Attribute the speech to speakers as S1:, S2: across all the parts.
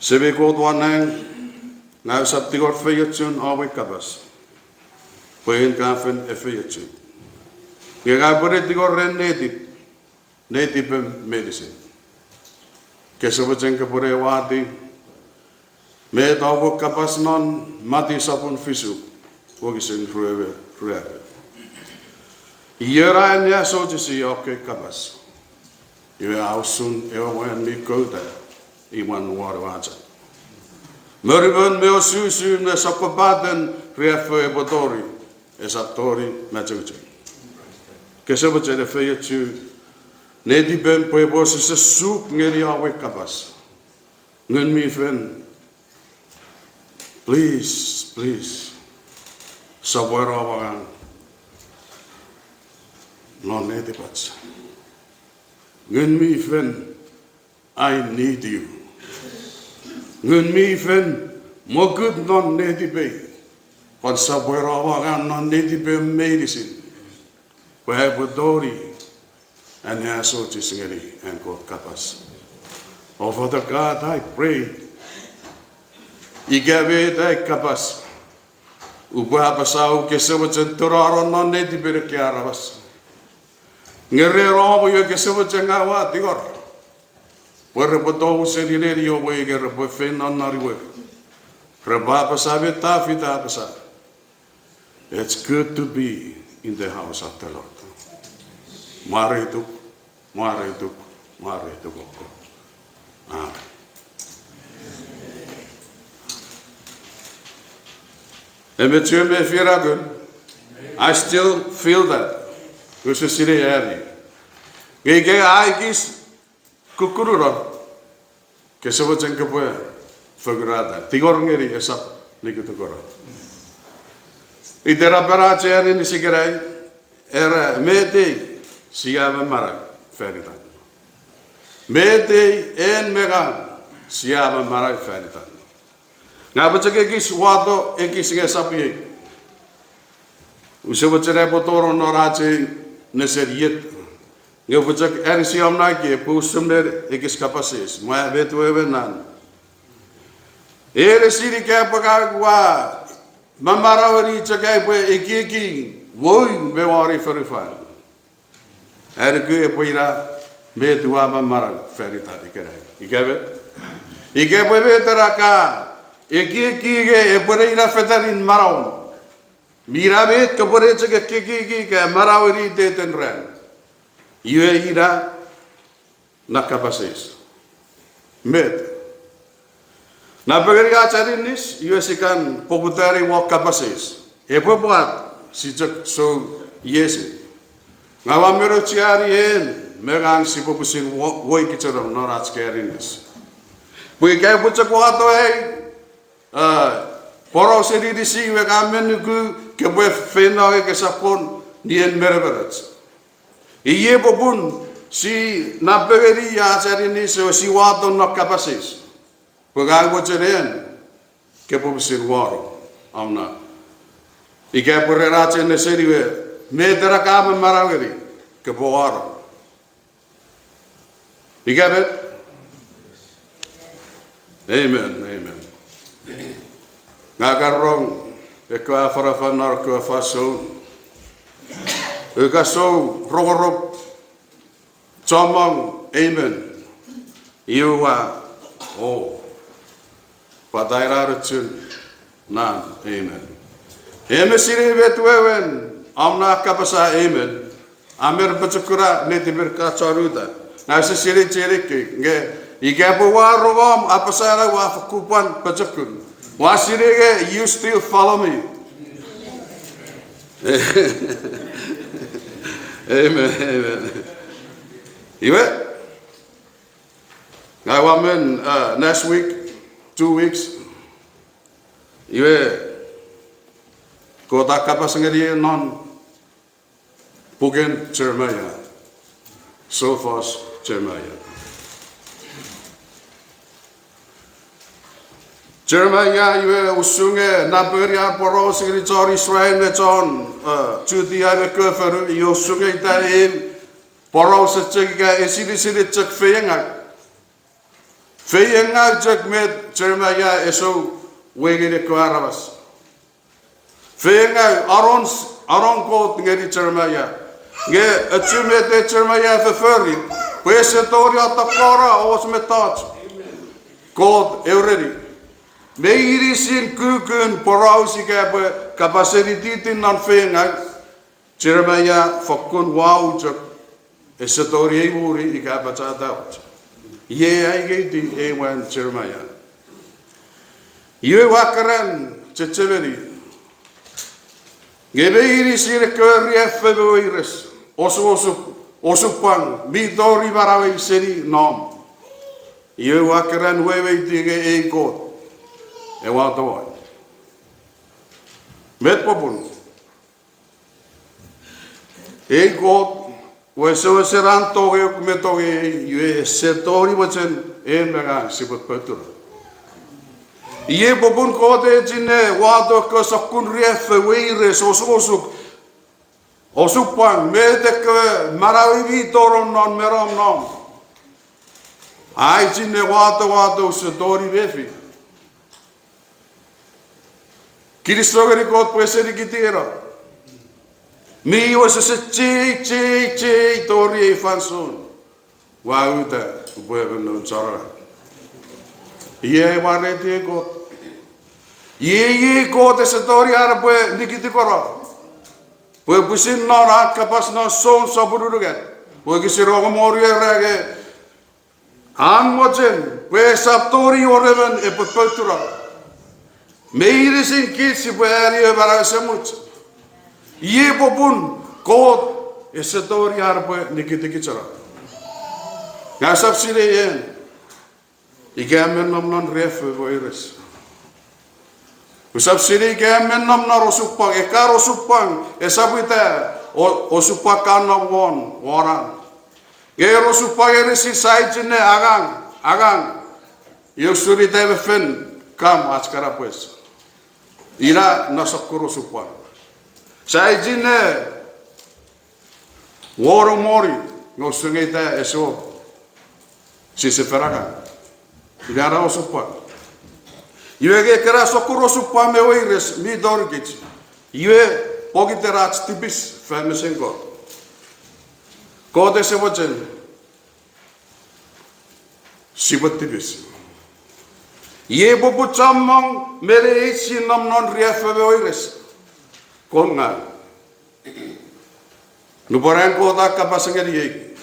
S1: Sebe ko tuanang ngau sap tigor feyatun awe kabas. Poin kafen feyatun. Ngau bore tigor ren native medicine. Kesabajeng ke pore wadi me tawo kapas non mati sapun fisu. Ogisin ruebe. Iera nya so si oke kabas. Iwe ausun ewa wan mi kota iwan water. Meribun meo susu na sapabaden refe botori esaptori majuju. Kesabajeng feyatun Nedi ben poe bos se soup ngeri awe kabas. Ngun mi fen. Please. Sabwara awangan. Non nedi pats. Ngun mi fen. I need you. Ngun mi fen. Mo good non nedi be. Pan sabwara awangan non nedi be medicine. Poe bodori. And so to sing and God kapas. Oh, Father God, I pray. Igabe dai kapas. Uba pasau ke sebajan turaron non ne di berkiara bas. Ngere robo yo ke sebajan ngawa tigor. Were bodo sedile yo we ge rebo fen non nariwe. Reba pasabe ta fita pasa. It's good to be in the house of the Lord. Mare itu. Amen. I still feel that. We should see the early. Gege aigis kukurura. Kesabajeng kepoe figurada. Tigor ngeri esap nikutukora. Idera beracer ini sigerai era mete siapa marah. Fanitan. Mete en mega siapa marai fanitan. Ngapa cek ekis wato ekis ngesapi. Usia bercerai potoro norace neseriet. Ngapa cek erisiam lagi pusum der ekis kapasis. Mau betu evenan. Erisiri kaya pagagwa mamarawari cek ekiki woi bewari ferifan. Ergue poira me tua mamara ferita dikere. Ike be teraka. Eki e poreira fetarin marau. Mirabe ke pore cek ke marawiri de tenren. Iwe ira nakapasis. Met. Na pagari acarinis iwe sikan poputari walk kapasis. Epo buat si cek so yesi. Ngawa mero ciari en megang si popusin woi kiceram norat skerinis. Bui kai pucak wato poro sedi di si we kamen ku ke bue fena ke sapon nien mereberats. Iye popun si napegeri ya carinis si wato nok kapasis. Pegang boceren ke popusin waro amna. Ikai pererace neseri we Medera kama marawiri ke boaro. You get it? Amen. Ngagarong ke afanafan nor ke afaso. Ukaso rogorop chomong amen. You are padaira rutun nan amen. Emesiri betuwen. Amna kapasa amen. Amer bacukura ne tiberka charuda. Nasa siri ciriki nge igapo warogom apasara wa fakupan bacukun. Wasirige you still follow me. Amen. Iwe. Ngawamen next week 2 weeks. Iwe kota kapas ngeri non Pugen Jeremiah, Sophos Jeremiah. Jeremiah iwe usunge naberia poros ngeri cor Israel me con Judea me kefer yo usunge itaim poros cek esiri cek feyengak Feyenga jak met Jeremiah eso wegere ko arabas. Feyenga aron ko ngeri Jeremiah. Nge atsumete Jeremiah feferi. Pese tori atakora os metat. God already. Meiri sin kukun porausi kabe kapasiti nan feyenga. Jeremiah fakun wow jak esetori uri ikapachata. Ye ai geti e wan Jeremiah. Ye wakaran checheveri. Gebeiri sire kweria feboires. Osupang mitori barawe seri nom. Ye wakaran wewe tige e God. E watoy. Met popun. E God Weso seran toge me toge yue setori wachen en mega sibut patur. Ye bobun kode jine wado ko sakun ref weire osupang me de marawi toron non merom non. Ai jine wado setori vefi. Kiristogeri kot pueseri kitira. Mi was a che tori e fanson. Wauta ubueven no chara. Ye warete go. Ye go te tori ara bue nikiti koro. Bue busin no ra kapas no son saburuget. Bue kisiro mori rage. An mochen bue saptori oreven e potpultura. Meire sin kitsi bue ari bara semuch. Ye bobun God esetori arbe nikiti kichara. Gasap sire yen. Igamen non ref voires. Usap sire igamen nom na rosupang ekaro supang esabuita osupakan na waran. Gero supang resi saijine agang. Yosuri deve fen kam askara pues. Ira nasakuro supang. Sai jine woro mori no sungeta eso si se feraga igara osupa iwege kera sokuro supa me oires mi dorgich iwe pogiterat tibis famesengo kode se vochen sibatibis ye bobu chamong mere sinam non riafe oires Konga. Nuparan ko ta kapasangeri ye.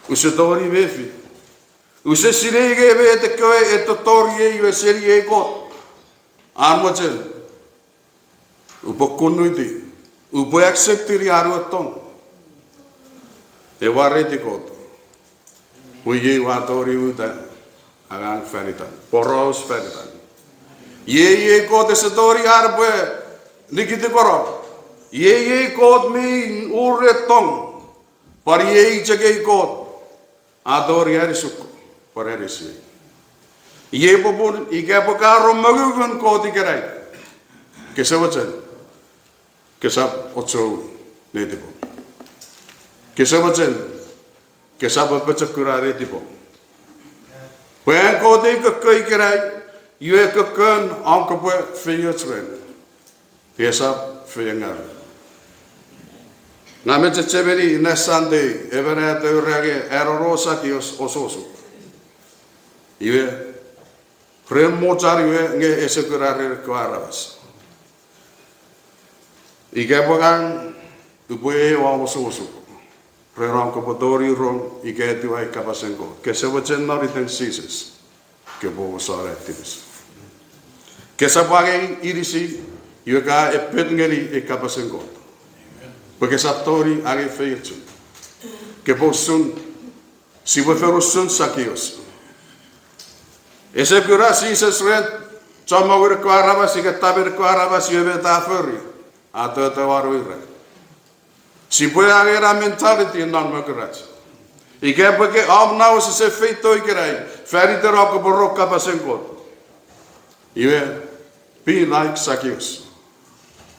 S1: Use tori vefi. Use sirege ve te ko etotori ye seri ye ko. Armochen. Upo kunuiti. Upo acceptiri aruaton. E wareti ko. Uye watori uta. Agang fanitan. Poros fanitan. Ye ko te tori arbe. Nikiti koro, ye god mi uretong, par ye jage god, ador yari suk, par erisi. Ye popun ikapakaro magugun god ikerai, kesavachen, kesap otso netipo, kesavachen, kesap apachakura netipo. When god ikerai, you ekakan angkapwe fiyatren. Esa feyengar. Name cheveri na Sunday evere te urage erorosa kios ososo. Iwe remochar iwe nge esekurare kwaras. Ike bogan ubue wa ososo. Reram ko potori ron ike tu ai kapasenko. Ke se vochen no riten sises. Ke bo sare tibis. Ke sa bage irisi Yuga e petngeri e kapasengo. Porque saptori age feirchu. Que possun si voferusun sakios. Ese cura si se sred chama wir ko araba si que taber ko araba si eve ta ferri. Ato te waruira. Si puede haber a mentality non me curach. E que porque now se feito igerai. Ferri te roko borro kapasengo. Iwe be like sakios.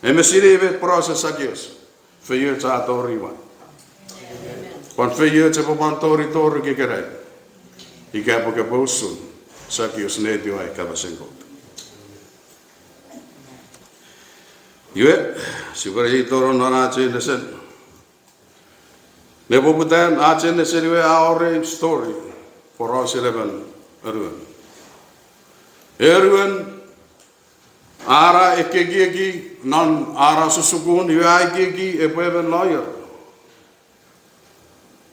S1: Emesirive process akios. Feio cha tori wan. Kon feio che poman tori tori ke kerai. Ika poke pausun. Saki os ne dio ai kapasengo. Yue, sibara I toro nora chene sen. Me poputan a chene sen we our story for us 11 eruan. Eruan ara ekegi non ara susukun yue ai kegi e pueben lawyer.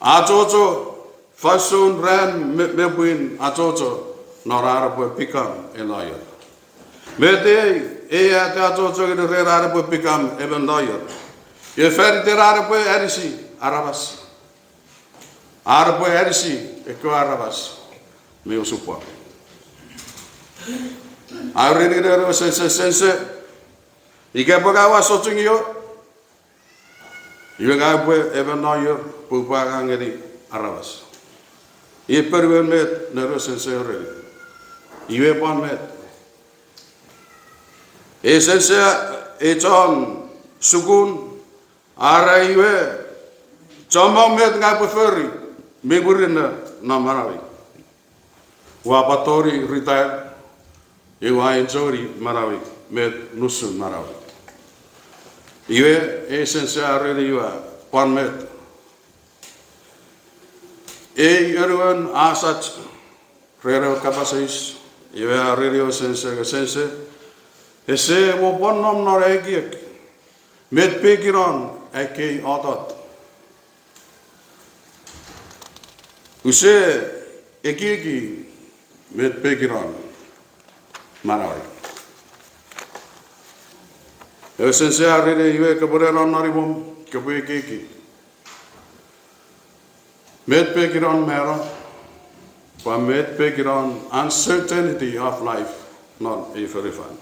S1: A jojo fasun ran me buin a jojo nora ara pue become a lawyer. Me te e te ato ke re rare po become even lawyer. E fer te rare po erisi arabas. Ara po erisi e ko arabas. Me o supo. A re ni re sense. I ke po ga wa so tingio. I ga po even lawyer po pa ga ngeri arabas. I perwen met ne ro sense re. I we pon met esensia e John sukun ara iwe chomong met nga peferi megurina na marawi wa patori retire e wa enjoy marawi met nusun marawi iwe esensia re iwa pan met e eruan asat rero kapasais iwe arerio sense Ese wo bonnom nor egiek met pekiron eke adat. Use egieki met pekiron marai. Esense arere iwe kabureron naribom kabu egieki. Met pekiron mera, pa met pekiron uncertainty of life not a very fun.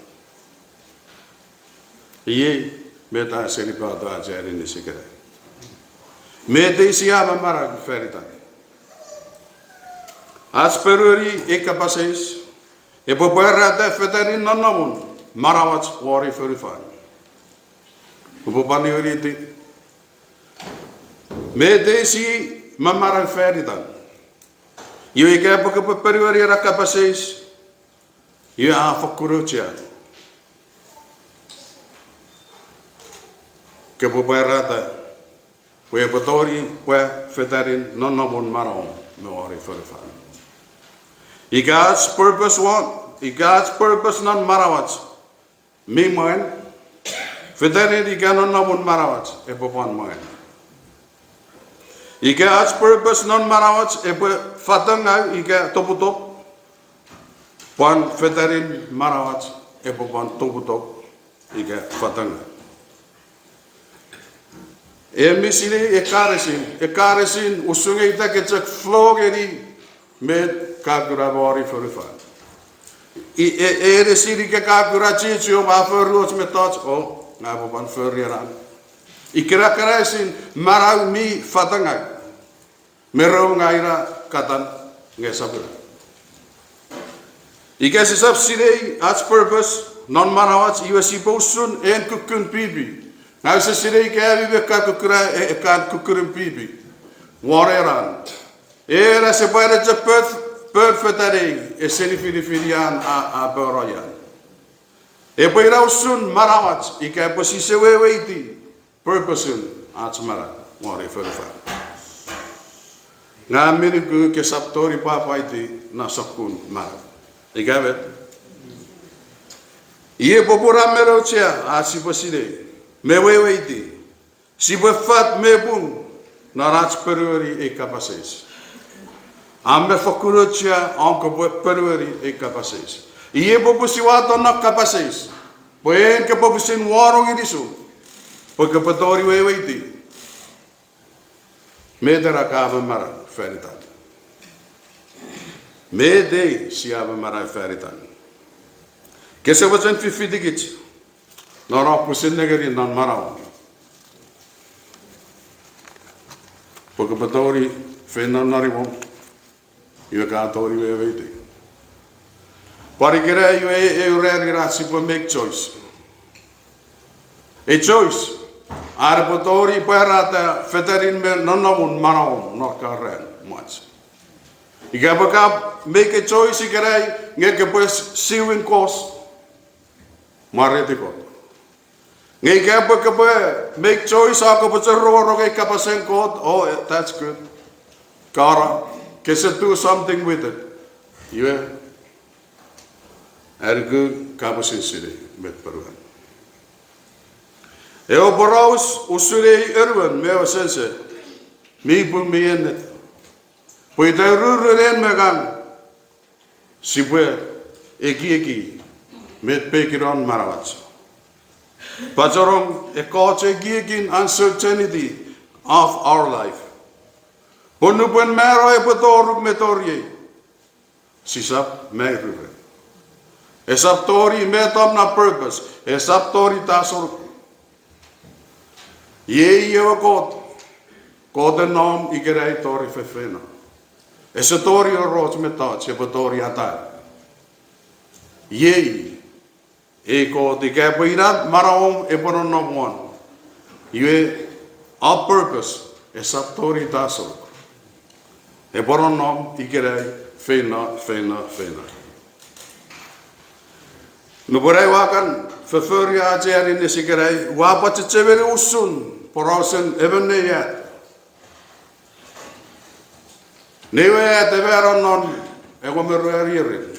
S1: Ie meta selipa da jari ni sikere. Meta isiaba mara ferita. Asperuri ekapases e popera da fetarin nonamun marawats wari ferifan. Popani oriti. Meta isi mamara ferita. Io eka poke poperi rakapases. Io a fokurocia. Ke poperata we patori we fetarin non nobon maron no ori forfan. I God's purpose non marawats. Me moen fetarin I non nobon marawats e popon moen. I God's purpose non marawats e fatanga I ga toputop pon fetarin marawats e popon toputop I ga fatanga. E misili e karesin usunge ita ke chak flogeri met kakura bori forifan. E resiri ke kakura chichi o ma forros metats o na boban forieran. I kira karesin marau mi fatanga. Merau ngaira katan ngesabura. I ke sisap sirei as purpose non marawats iwa siposun en kukun pibi. Nou se sirei ke vive ka kukura e kan kukurum pibi. Wareran. Era se pare je perfetare e seni filifilian a boroyan. E poi rausun marawat I ke posi se weiti purposun at mara ware ferfa. Na meniku ke saptori papa iti na sakun mara. I gavet. Ie popura merocia a si poside. Me weiti. Si fat me bun na rats peruri e capaces. Ame fokurocia anko peruri e capaces. Ie popusi wato na capaces. Poen ke popusin warong irisu. Porque patori weiti. Me dera kava mara feritan. Me de siaba mara feritan. Ke se wajan fifidigit. Nora pusin negeri non marau. Porque patori fena naribom. Io cantori weiti. Pari kira io e ureri rasi po make choice. E choice. Are patori perata federin me non marau no carren much. Ika baka make a choice ikarai nge ke pues siwing course. Marete ko. Nge ke baka make choice ako pa ro ke kapasen ko. Oh, that's good. Kara, can do something with it. Yeah. Ergu kapasen sire met peruan. Eo boraus usure erwan meo sense. Mi pun mi enet. Poi te rurren megan. Sibwe eki met pekiron marawats. Pachorong e koche gikin uncertainty of our life. Ponupun mero e potoruk metorye. Sisap me rurren. Esap tori metom na purpose. Esap tori tasor. Ye yewa kot. Kot en nom ikerei tori fefena. Esa tori o rots metat. Sepa tori atai. Ye. E kot ikepo irat maraom e ponon nom one. Yue our purpose. Esap tori tasor. E ponon nom ikerei fena. Nuburai wakan fefuria ajari nesigerai wapat cewere usun porosen ebene ya. Newe ya teveron non ego meruari.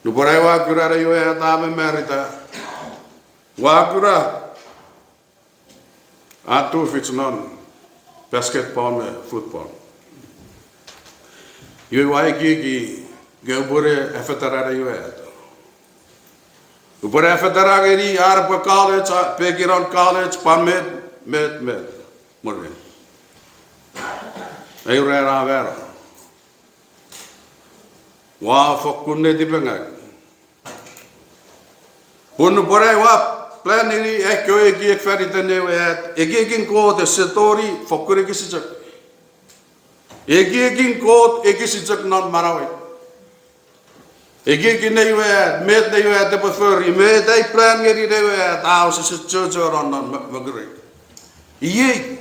S1: Nuburai wakura reyo ya tame merita. Wakura atu fits non basketball me football. Yue wai gigi Gebore efetarare yuet. Ubore efetarageri arpa college, pekiron college, pamet, met. Morgen. Ayurera vera. Wa fokunne dipengak. Unu bore wa plan ini ekyo egi ekferitane yuet. Egi ko de setori fokure kisijak. Egi ko egi sijak non marawai. Egi kine yuet, met ne yuet de befuri, met ai plan ngeri de yuet, au se jojo ronon magre. Iye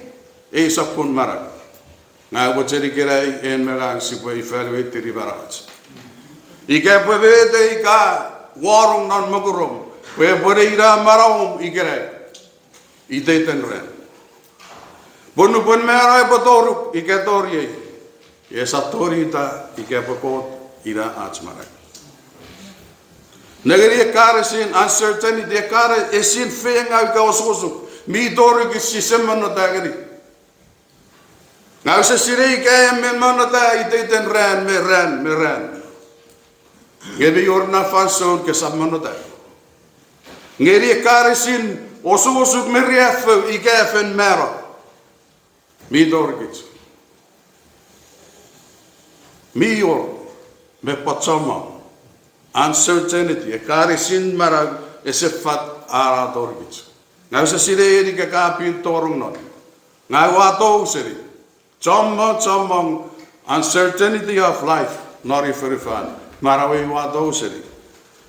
S1: e sapun marak. Nga boceri kirai en merang sipo iferwe tiri baraj. Ike pwede ika warung non magurum, pwe bore ira maraum ikirai. Ite tenren. Bunu pun merai botoruk ike toriye. Ye satori ita ike pokot ira achmarak. Negeri kare sin uncertainty de kare esin fenga ka ososuk mi dori ki sistema no dageri. Ngau se sirei ka men manata iten ran me ran. Ngeri yorna fanson ke sammanota. Ngeri kare sin ososuk me riaf ikafen mero. Mi dori ki. Mi yor me patsama. Uncertainty, e kare sin marag e sefat ara torgich. Ngau se sire ni ke kapin torung non. Ngau ato sire. Chomong uncertainty of life nori ferifan. Marawi wato sire.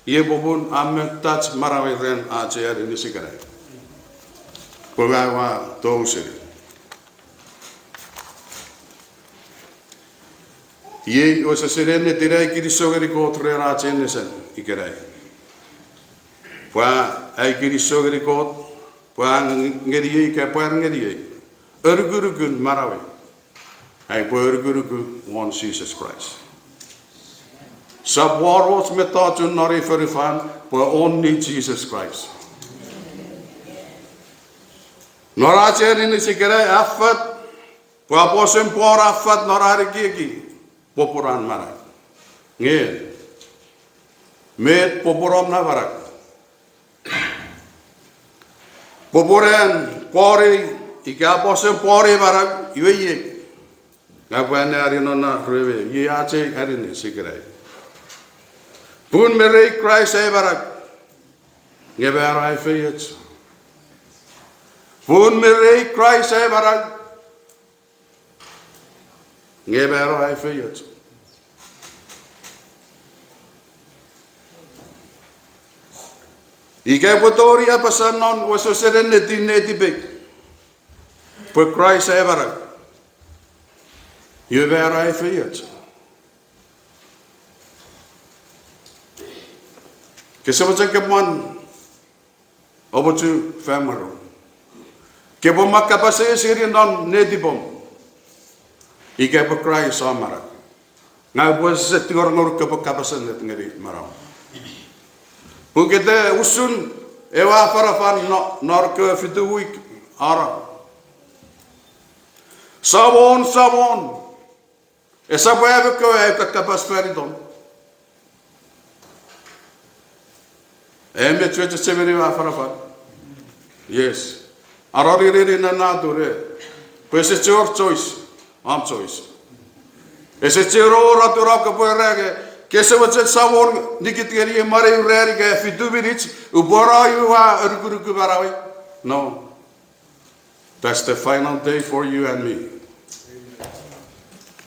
S1: Ye bobun amek touch marawi ren acer ini sikarai. Pagawa to sire. Ye o se serene tirai kiri sogeri ko trera chene sen ikerai. Pa ai kiri sogeri ko pa ngeri ke pa ngeri. Urgurugun marawe. Ai pa urgurugu one Jesus Christ. Sab waros metachun nori ferifan pa only Jesus Christ. Nora chene ni sikerai afat pa posem por afat norari kiki. Poporan marak. Nge. Met poporom na marak. Poporan pori ika posem pori marak iwe. Ngapane ari nona reve ye ache ari ni sikrai. Pun mere Christ ay marak. Nge berai feyet. Pun mere Christ ay marak. Nge berai feyet. Ika potori apa sanon waso serene tinne tibek. Per Christ ay barak. Io vera e fiat. Ke se wacha ke mon over to family. Ke bo makapa se siri non ne di bom. I ke bo cry samara. Nga bo se tingor ngor ke bo kapasa net ngeri marau. Pukete usun ewa afanafan nor ke fitu week ara. Sabon. Esa boya ke e kapas feridon. Eme chuecha severi afanafan. Yes. Arori riri na nadure. Pues it's your choice. I'm choice. Ese chero ratura ka poerege. Ke se wacha sabon nikiteri mare ureri ke fitu birich ubora yuwa urkuruku barawi. No. That's the final day for you and me.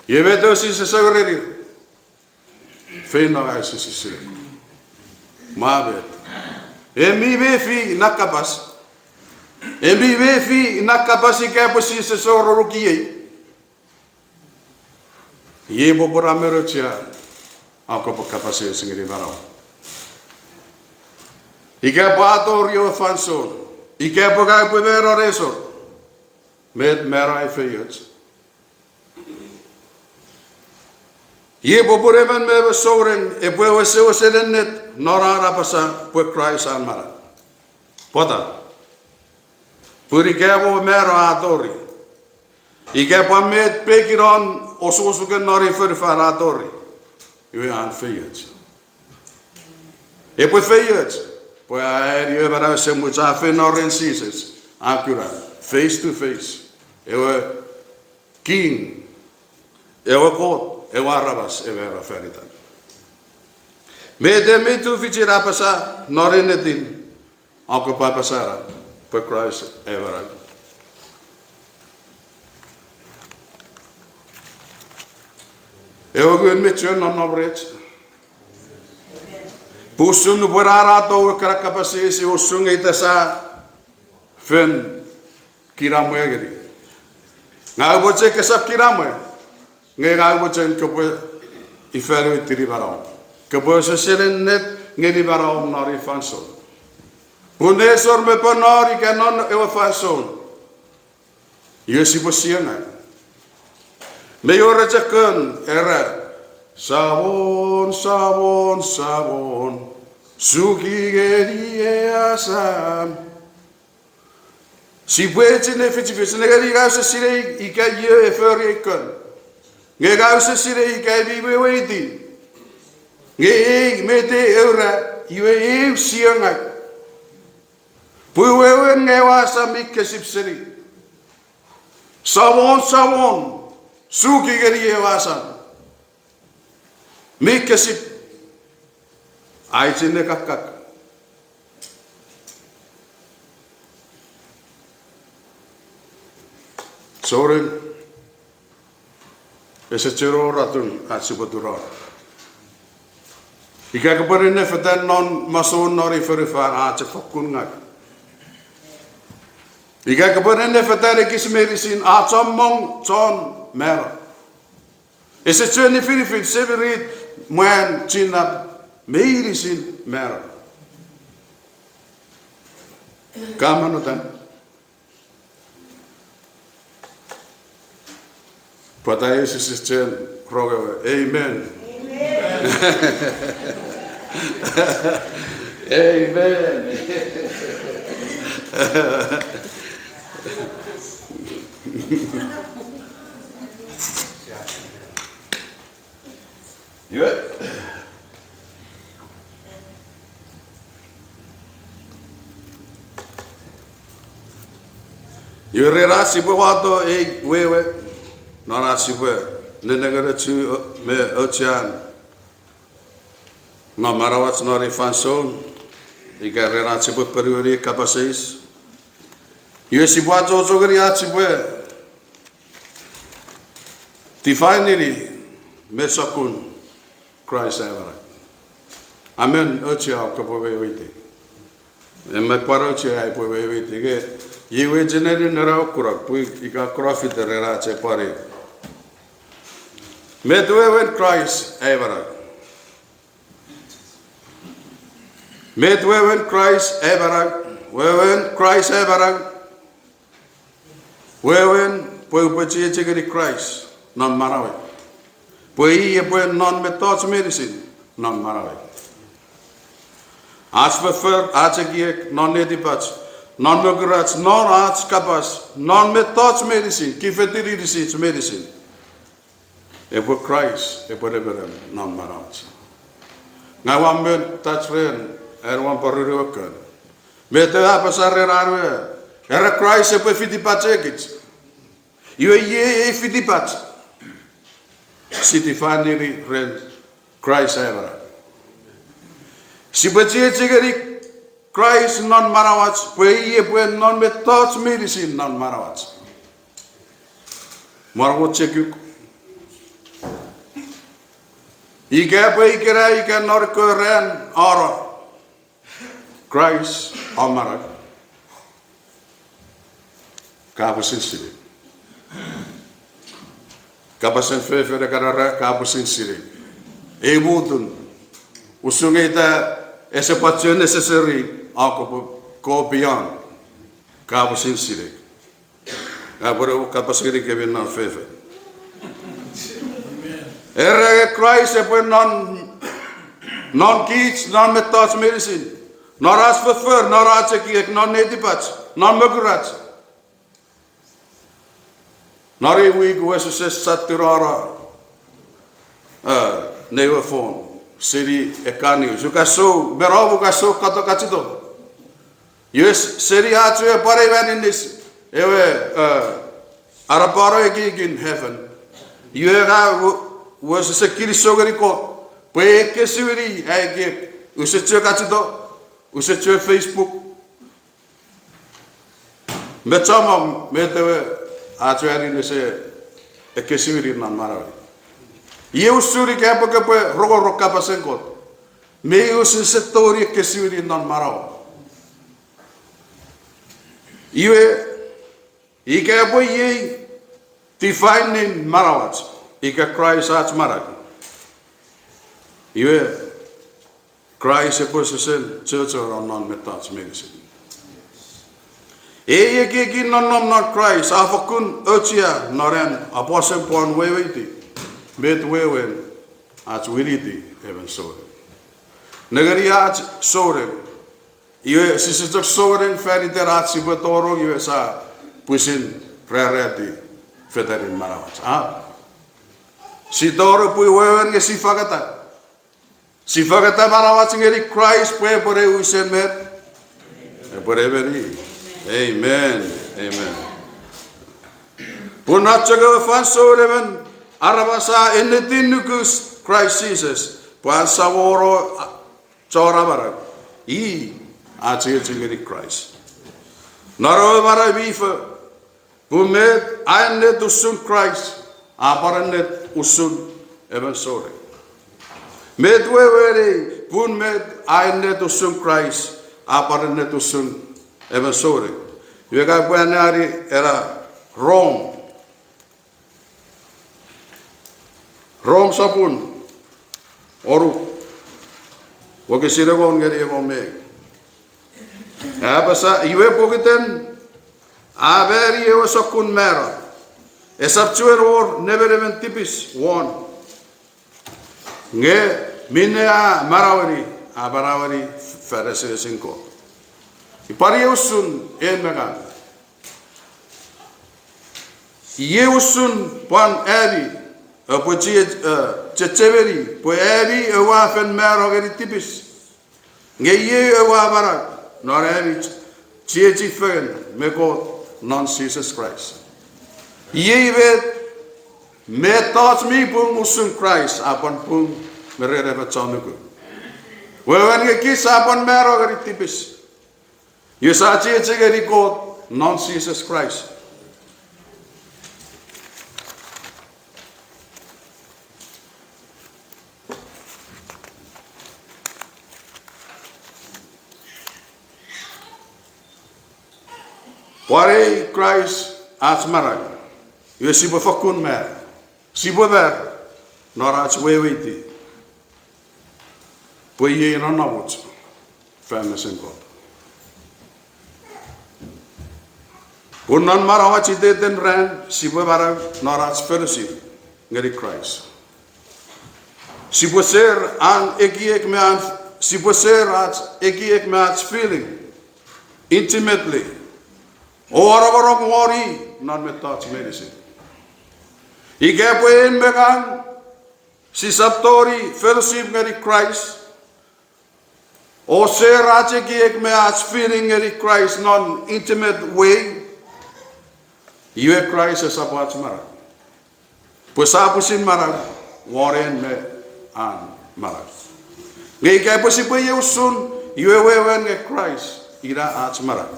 S1: Yevedos is a sagreri. Feina is a Mabe. Emi vefi nakabas. Emi vefi nakabasi ke posi se sororuki. Ye bobora merocha. Ako po kapase singiri barao. Ike pato rio fanson. Ike po kai puevero reso. Med mera e feyot. Ye bobore men me soren e puevo se sedenet nora rapasa pue Christ an mara. Pota. Puri kevo mera atori. Ike po med pekiron osusuken nori furfara atori. Io aan feyot. E poi feyot. Poi aereo bara se mucha fe noren seasons. Accura. Face to face. Ewe king. Ewe god. Ewe arabas. Ewe era fanitan. Me tu fici rapasa noren edin. Anko pa pasara. Poi Christ ever. Eu gun met je non obret. Pusun no borara to kara kapase se o sunga itasa fen kiramu egeri. Nga boche ke sap kiramu. Nga boche ko po ifero tiri barao. Ko po se selen net ngeni barao nori fanso. Pune sor me ponori ke non e fanso. Io si possiona. Me ora jakun era sabon suki geri asam si puede ne fiti ne gari ga se sire I ka ye e feri kun nge ga se sire I ka bi we weti nge me te eura I sianga pu we nge wa sa mi ke sipseri sabon suki geri e wasan. Mikesip. Aicine kakak. Soren. Ese cero ratun asibatura. Ika kaparin ne fetan non mason nori ferifar ace fokun ngak. Ika kaparin ne fetan kismerisin acamong con mera. Ese cene Filipi severit man cina meirisin mera. Kamanutan. Pada Yesus cen rogawe. Amen. Amen. Good. Io rerasi buato e wewe non asibe ne negara tu me ocean no marawat nori fanson I ka rerasi bu periodi kapasis io si buato zogari asibe divinity me sakun Christ ever. Amen. Ocia ka po wete. E me paro cia ai po wete ke Iwe generi nera okura, pui ika crofit rera ce pare. Me tuewen Christ everag. Me tuewen Christ everag. Wewen Christ everag. Wewen poi upachi chigeri Christ non marawe. Poi poi non me touch medicine non marawe. As prefer achagiek non nedipach. Non me grats non ach kapas non me touch medicine. Kifetiri disease medicine. Epo Christ epo reverem non marawe. Ngawam men touch ren erwan paruriwakan. Mete apa sarre ranwe. Era Christ epo fitipach ekits. Iwe ye fitipach. Siti faniri ren Christ evera. Si bacie cigari Christ non marawats. Pue ye pue non me touch medicine non marawats. Margot cekuk. Ike pue ikera ike norko ren ora. Christ amarak. Kabusin siri. Kabusin fefere karara kabusin siri. Ebutun. Usungita ese patio necessary ako go beyond. Kabusin siri. Aburo kapasiri kevin non fefe. Ere Christ e poi non kids non metas medicine. Non as prefer non ratchek non nedipats non mugurats. Nari week was a saturara never phone city ekani sukaso berabu kaso kata kachito yes city atu e pare vanis ewe araparo in heaven you was a sekiri sogari ko pe ke siviri age useche kachito useche Facebook metama metewe Acuari nese ekesiri nan marawi. Ye usuri kapa kapa rogo roka pasenkot. Me usi setori ekesiri nan maraw. Iwe ike apo ye define marawats. Ike Christ ach marag. Iwe Christ apo sesen church or non metats medicine. Eye gigi non Christ afakun ochia noren apostle pon wewiti bet wewen at wiliti even so negari at sore iwe sisisok sore feriterat sibotoro iwe sa pusin prereti federin marawat si toro pui wewen ke sifagata marawat ngeri Christ pue pore usemet pore beri. Amen. Amen. Punat jaga fan soremen arabasa enetinukus Christ Jesus. Puan saworo chora barak. I achi chingeri Christ. Naro mara bifa. Pumet anet usun Christ. Aparanet usun even sore. Medweveri pumet anet usun Christ. Aparanet usun even sore. Yuga Missionary era Rome. Rome sapun. Oru. Wage siragon ngeri me. Abasa iwe pogiten averi ewa sokun mera. Esapchuer or never even tipis one. Nge minea marawari abarawari ferese sinko. Ipari usun megan. Ye usun pan ebi po checheveri po ebi ewa fen mero geri tipis. Nge ye ewa barak nor ebi chiechi fen meko non Jesus Christ. Ye vet me touch me pung usun Christ apan pung merere bachanuku. Wewen ge kis apan mero geri tipis. Yusachi echegeri God, non Jesus Christ. Pare Christ as marag. Yusibo fakun mer. Sibo ver. Norats wewiti. Pui na nawuts. Famous in God. Punan marawat den ran si bara norats fellowship ngeri Christ. Si poser an ek me si poser at ek me at feeling intimately. Ora ngori non me touch medicine. Ike puen megan si saptori fellowship ngeri Christ. O ser at ek me at feeling ngeri Christ non intimate way. Iwe Christ as abat marag. Pusapusin marag, waren me an marag. Ngay kaya po si Puyo sun, iwe wewen nge Christ, ira at marag.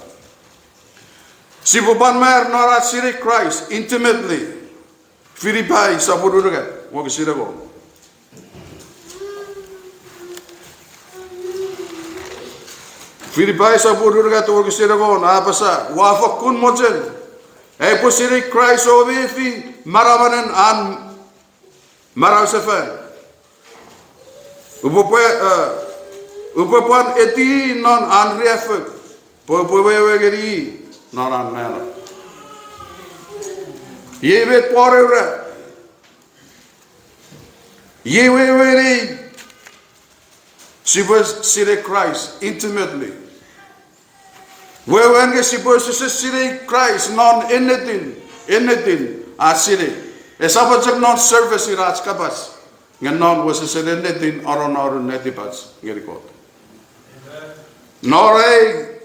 S1: Si Buban mer norat siri Christ, intimately, Filipi sa pururugat, wag sila ko. Filipi sa pururugat, wag sila ko, napasa, wafak kun mo dyan. Eh po siri Christ o wefi marawanan an maraw sefen. Upupuan eti non an refek. Po wewe geri non an mela. Yebet porera. Yewe ni she was siri Christ intimately. When we supposed to see Christ, non anything, asiri. Esapat non service irats kapas. Ngan non was a anything or netibas ngirikot. Nore,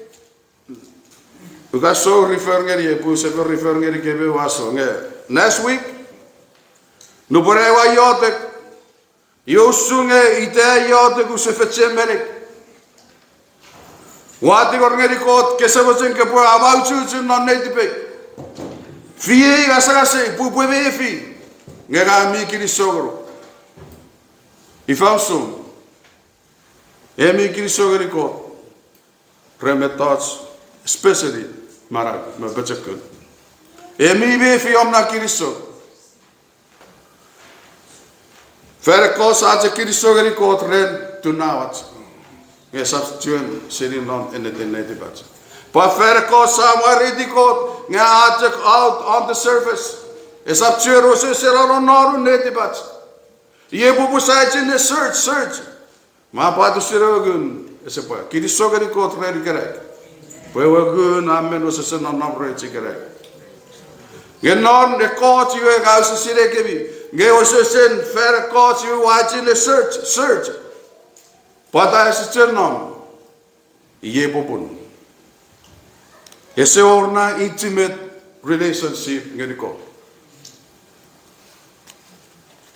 S1: because so refer ngiri, pu sefer refer ngiri kebe waso nge. Next week, nuporewa yotek, yosunge ite yotek usefetche merik. Wati ngeri kot kesebocen ke po abauchu non netipe. Fie gasagase pu vefi. Ngera mi kiri sogro. Ifamsum. Emi kiri sogri ko. Remetats especially marag me bachakun. Emi vefi omna kiri sog. Fer kos aje kiri sogri ko ren tunawat. Nge substituen siri non in the netibats. Pa fer ko samari dikot nge ajak out on the surface. E substituen se serano noru netibats. Ye bubu saichin search. Ma pa tu siragun ese pa. Kiri sogari ko treri kerek. Pa wagun amen o se non nomre chikerek. Nge non de ko ti we ga se sire kebi. Nge o se sen fer ko ti watching the search. Pada ese cernom, iye popun. Ese orna intimate relationship ngeriko.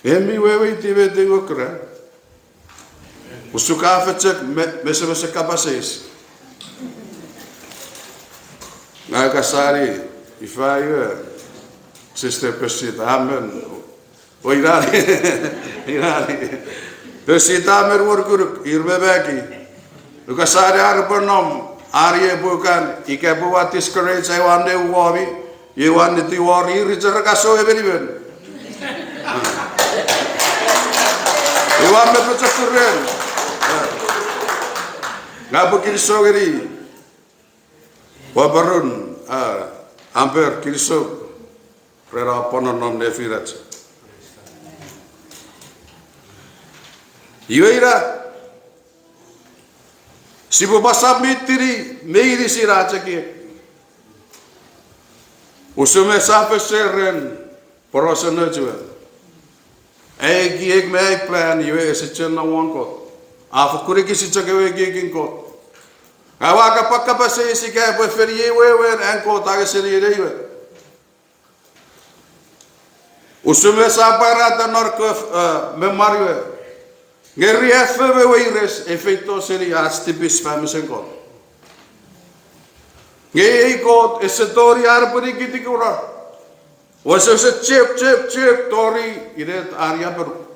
S1: Emi wewe tibe tengo kra. Usuka fecek mese kapases. Ngai kasari ifai sister Persita amen. Irari. Persita merwurkur irbebeki. Ukasari arpanom arye bukan ike buat discourage I want to worry. You want to worry richer kaso ebeniben. You want me to kurren. Ngapu kirisogeri. Wabarun amper kirisog. Prera pononom nefirat. Iweira si basa mitiri meiri si raja ki usume sape seren porosana jua ek me plan iwe se chenna wan ko afu kure ki si chake gi ko awa ka pakka pase si ka po ferie we en ko ta ke seri reiwe usume sapara ta nor ko memariwe Ngeri effe weires efeito seria astipis famous en God. Ngei God esetori arpuri kiti kura. Wase se chep tori iret aria beru.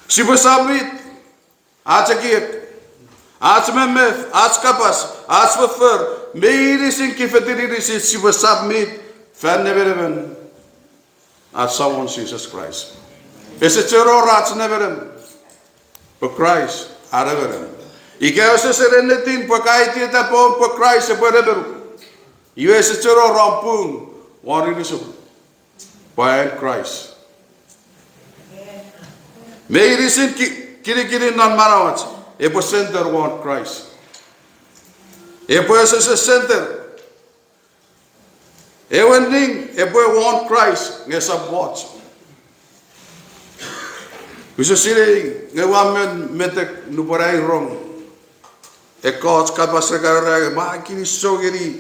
S1: Si besabit achakiek achmemef achkapas achvefer meiris in kifetiri si besabit fenne bereven. as someone Jesus Christ. Ese chero rats never but Christ arever. Ike ose serenetin po kai tita po Christ po rever. You ese chero rampung wari risu by Christ. May reason kiri non marawat. Epo center want Christ. Epo ese center. Evening, epo want Christ. Ngesab watch. Bisa sili ngewamen metek nuparai wrong. Ekot kapas regara ma kini sogeri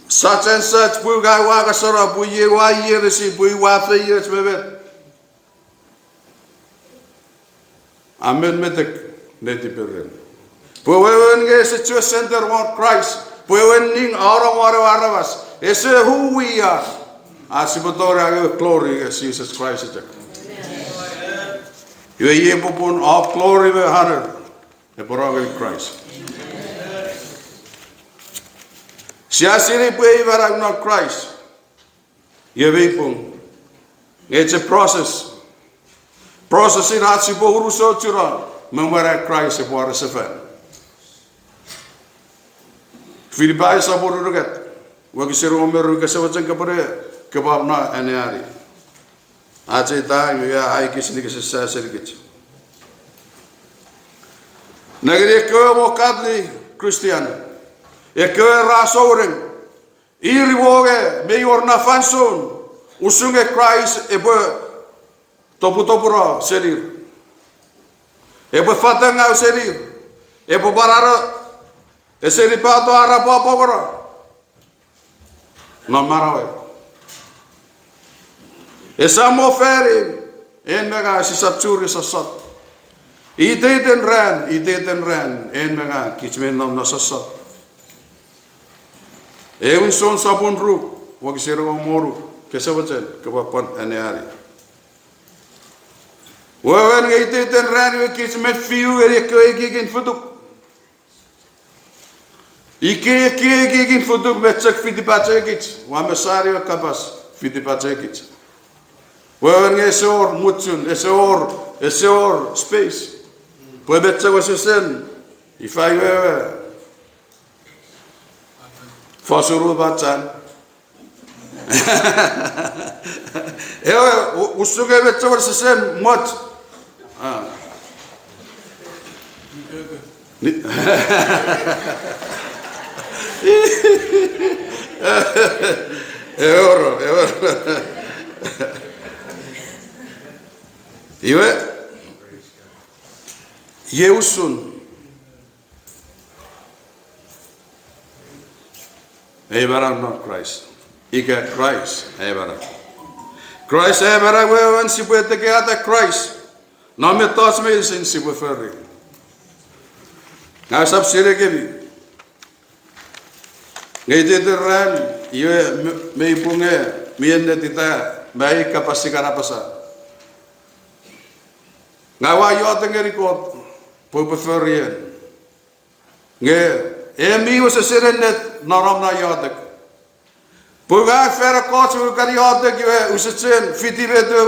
S1: such and such pu ga wa ka sora pu ye wa ye resi pu wa fe ye sbebet. Amen metek neti perren. Pu wen nge se center want Christ. Pu wen ning orang waras. Ese who we are. Asibotora glory as Jesus Christ. You are upon of glory and honor. The glory of Christ. Siasini pay varag not Christ. It's a process. Process in Hasibo Russo Turan. Memora Christ of what is a fan. Filipi Saborugat. Wakisiru Omeru Kasawatan Kapare, Kababna and Ari. Ajeta, you are I kiss Nikas Sassergit. Nagreko Mokadli Christian. Eke Rasoren. Iriwoge, Mayor Nafanson. Usunge Christ Ebo Toputopura Serir. Ebo Fatanga Serir. Ebo Barara. Eseripato Arapopora. Non marawe. Esamo feri en mega si sapchuri sasat. Ideten ran en mega kichmen nam nasasat. Eun son sapun ru wagisero moru kesabachen kebapan aneari. Wawen ideten ran we kichmen fiu gegen fuduk. Ike gegen fuduk betsak fitipachekich. Wamesario kapas fitipachekich. Wawen esor mutsun esor space. Pue betsak wasesen. Ifai wewe. Fasuru bachan. Ewe usuge betsak wasesen mut. Euro. Iwe Yeusun Ebaran not Christ. Ika Christ Ebaran. Christ Ebaran wewan si puete ke ata Christ. No me tos me sin si puferri. Na sab sire ke bi. Ngede ran iwe me punge miende tita mai kapasikara pasa. Ngawa yo tengeri kot puferri. Nge emi was serenet naram na yadak. Puga fer kot su kar yadak we usen fitibe de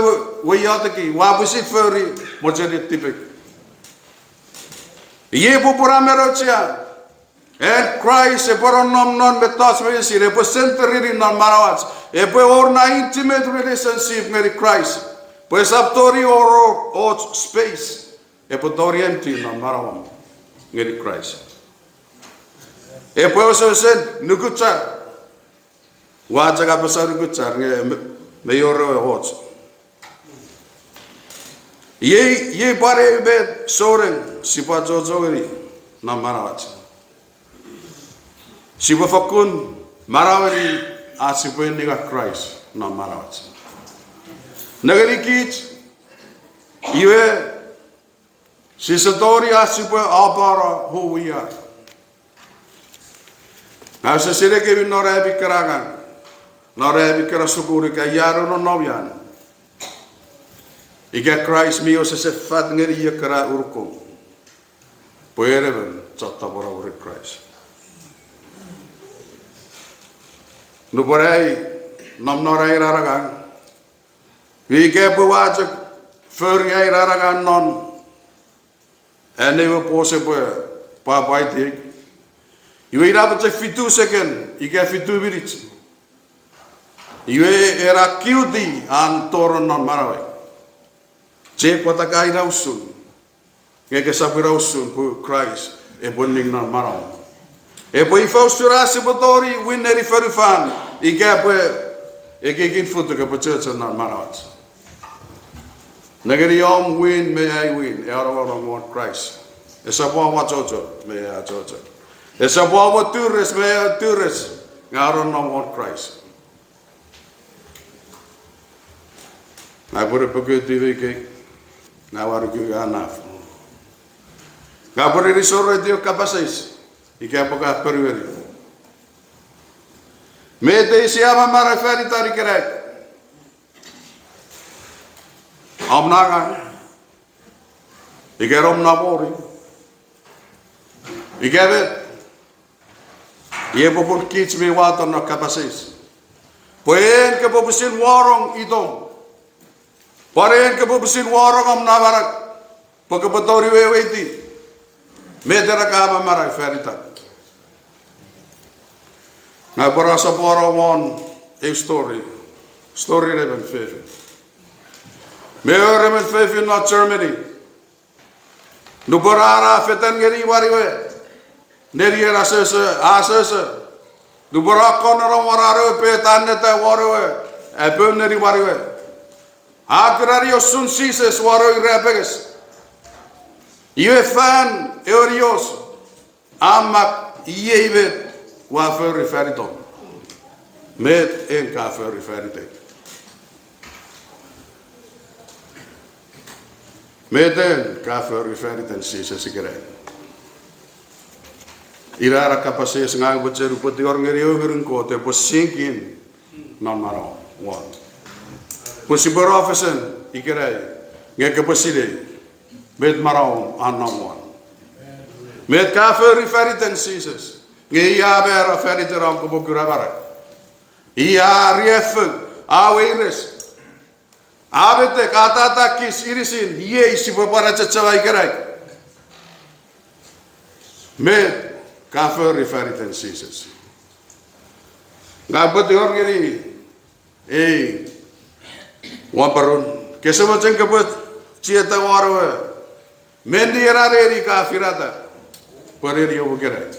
S1: we yadaki wa busit ferri mojeri tipik. Ye pupura merocha. And Christ, if we're non betas me si represent really non marawats. If we are na intimate relationship with Christ, pues aptori or space. If we orienti non marawam with Christ. If we also said nukuchar, wajaga pasar nukuchar mayor hot. Ye pare bed soren sipa jojogeri non marawats. Siapa fakun marawari asipuin dengan Christ na marawat. Negeri kit, iwe sisatori asipuin abara who we are. Now sesire ke bin norabi kerangan, norabi kerasukuri ke yaro no novian. Ika Christ mio sesefat ngeri ya kera urkum. Puere ben chatta bara uri Christ. Nuparai nam norai raragang Vi ke buwajak furry ay rarangan non. Ene we pose po pa dik. Iwe ira baca fitu second, ike fitu birich. Iwe era kiuti an toron non marawai. Cek kota kai rausun. Ngeke sapi rausun pu Christ e bonding non marawai. E po ifausturasi botori winneri ferufan. Ike po ike kin foto ke po church non marawai. Negeri om win may I win. E orang want Christ. E sabuah wa jojo may I jojo. E sabuah wa tourist may I tourist. Ngaron want Christ. Na pure pukul TV ke. Na waru ke anaf. Na pure risoro dio kapasais. Ike apoka perweri. Mete siapa mara fanitan ikirai. Amnaga, ikerom nabori, ikebet, ye popul kits me water na kapasis. Poen ke popusin warong idom, poen ke popusin warong am nabarak, pagkapatori weweti, medera kama maray feritan. Nga barasa pora one story reven fefe. Meore men fefe na Germany. Nubarara fetan ngeri wariwe. Neri asese. Nubarakon orang warare petan neta wariwe. Ebe neri wariwe. Agrario sun sises wariwe repeges. Iwe fan eurios. Amak iebe wa feri ferito. Met en ka feri ferite. Meden kafe referiten sisa sigere. Irara kapasitas ngang butseru putih orang ngeri overun ko te posingkin non maro one. Posibor officen ikere nge kapaside med maro anon one. Med kafe referiten sisas nge iaber referiten ram ko bokura barak. Ia rief aweires. Abete kata kis irisin ye isi papara cacawai kerai. Me kafe referiten sises. Ngabet yor ngiri. Waparun. Kesema ceng kebet cieta warwe. Mendi erare ri kafirata. Pareri yobu kerai.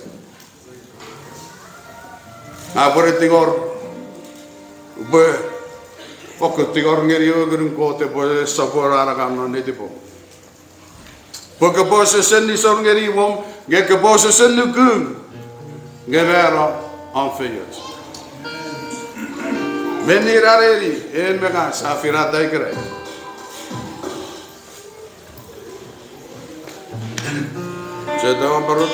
S1: Ngapore tingor. Be. Pokok tingor ngeri ogurun kote boleh sapor arakan non edipo. Pokok bose sendi sor ngeri wong ngeke bose sendu gung ngevero anfeyot. Menir areli en mega safirat daikre. Jadawam barut.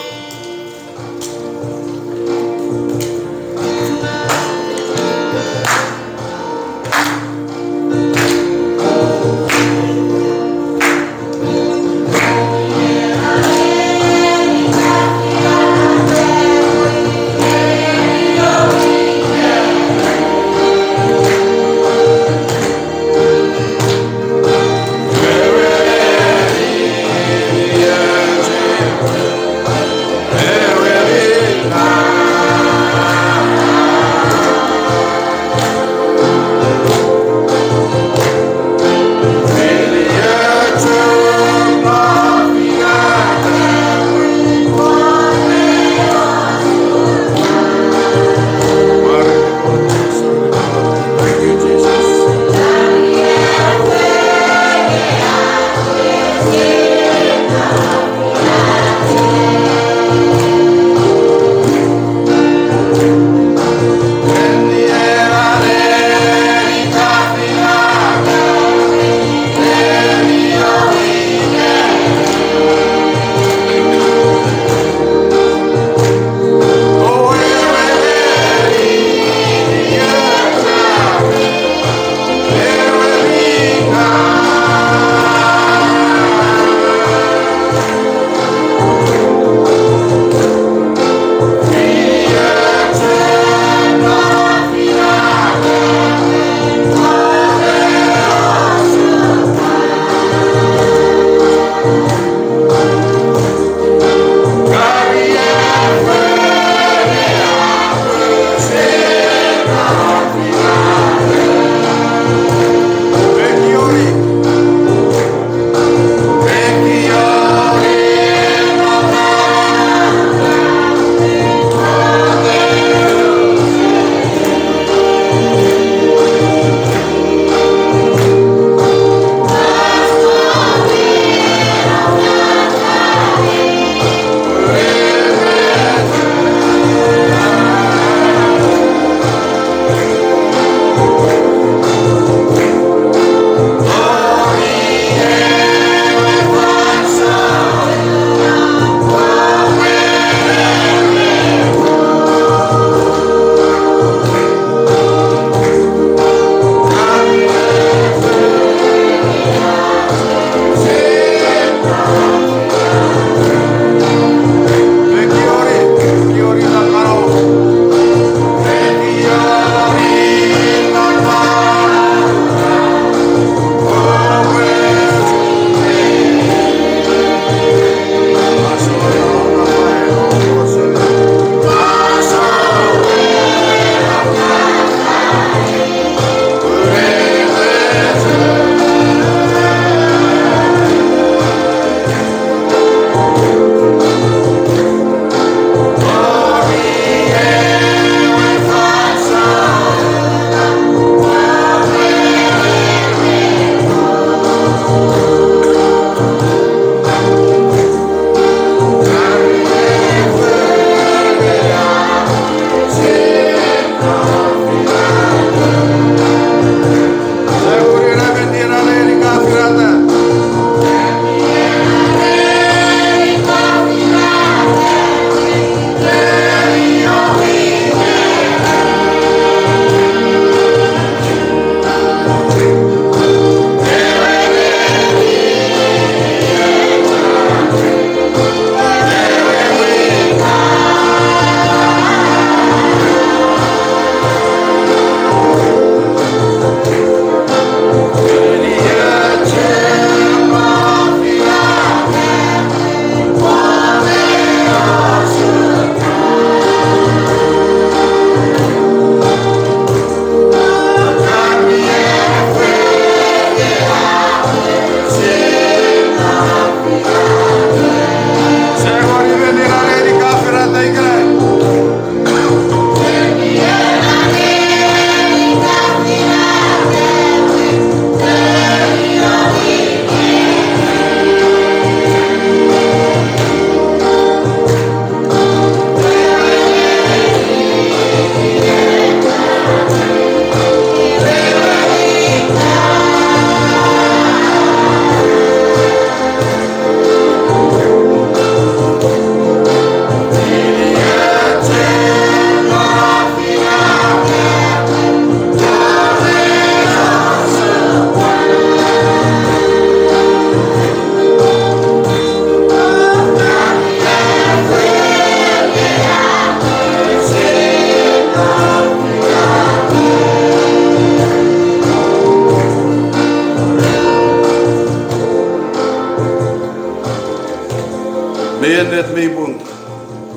S1: Menet mibung.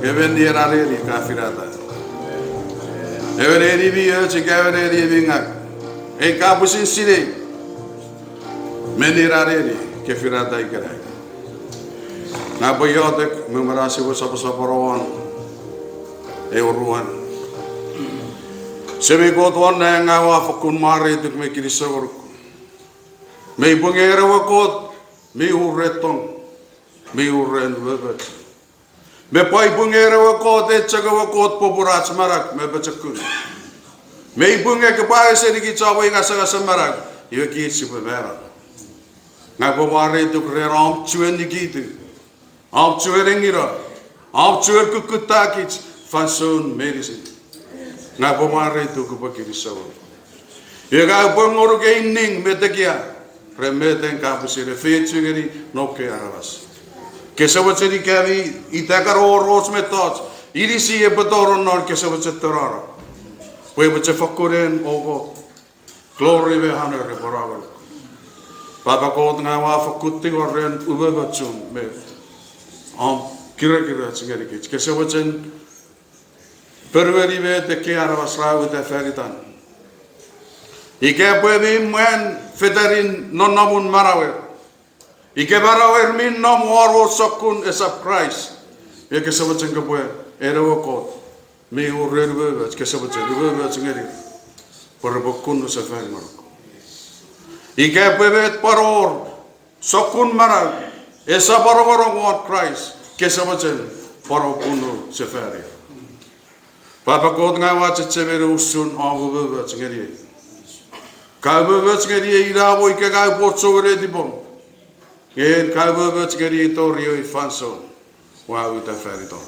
S1: Even the Rari Kafirata. Every year, every living up. A capusin city. Many Rari Kafirata Ikara. Napoyotic, Mumarasi was up Saparon. Euruan. Semi got one nang awa for Kunmari to make it so. May Bungera caught me who retong, me who ran with. Me pai Bungera caught it, Chagawa caught Poburats Marak, me Bachakun. May Bunga Kapai said he gets away as a Samarak, you kids you Vera. Nabomari to Reram Chuendikitu, Up Chueringira, Up Chuerkutakits, Fasun medicine. Nabomari to Kupaki so. You got Bumor gaining Metakia. Remeten kapusi refeitsugeri nokke aravas. Kesavacheri kavi itakaro ros metot. Irisi e batoron nor kesavachetara. We bache fakuren ogo. Glory be honor re boravel. Papa god nga wa fakutti gorren ubevachum me. Kira chingeri kich. Kesavachen perveri be te ke aravas rau te fanitan. Ike puebi muen federin non namun marawer. Ike marawer min nom warwo sokun esap Christ. Ike sabaceng ke pue erewo kot. Mi urrewe ke sabaceng urrewe cengeri. Perbukun sefari maroko. Ike puebi paror sokun maraw. Esa parorong wat Christ ke sabaceng parokun sefari. Papa kot ngawa cecebere usun awu cengeri. Kau berwetskeri ira boy ke kau potsore di bom. Ken kau berwetskeri torio I fanson. Wow ita ferito.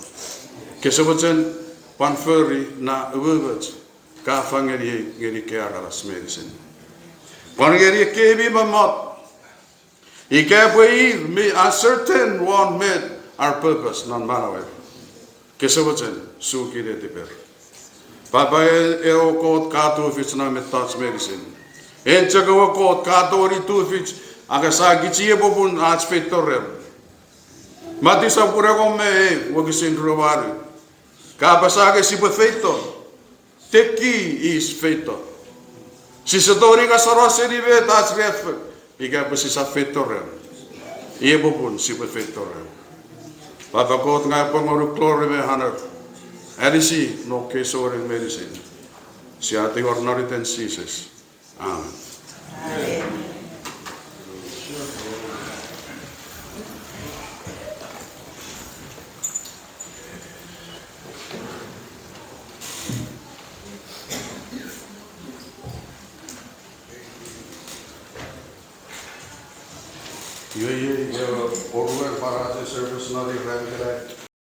S1: Kesebutsen panferi na berwets. Ka fangeri ngeri ke agaras medicine. Pangeri ke bi mamat. Ike boy me a certain one made our purpose non manawe. Kesebutsen sukire di ber. Papa ero kot katu fitsna metats medicine. Enchagawa kot katori tufich agasa gichie bobun ach fetorem. Mati sa pura come wagisin rovari. Kapasage si feito. Teki is feito. Si satori ka sarose rive ach ref. Iga pasi sa fetorem. Ie bobun si fetorem. Papa kot nga pangoru klore me hanar. Erisi no kesore medicine. Si ati ornariten sises. Amen. Oruan para service na di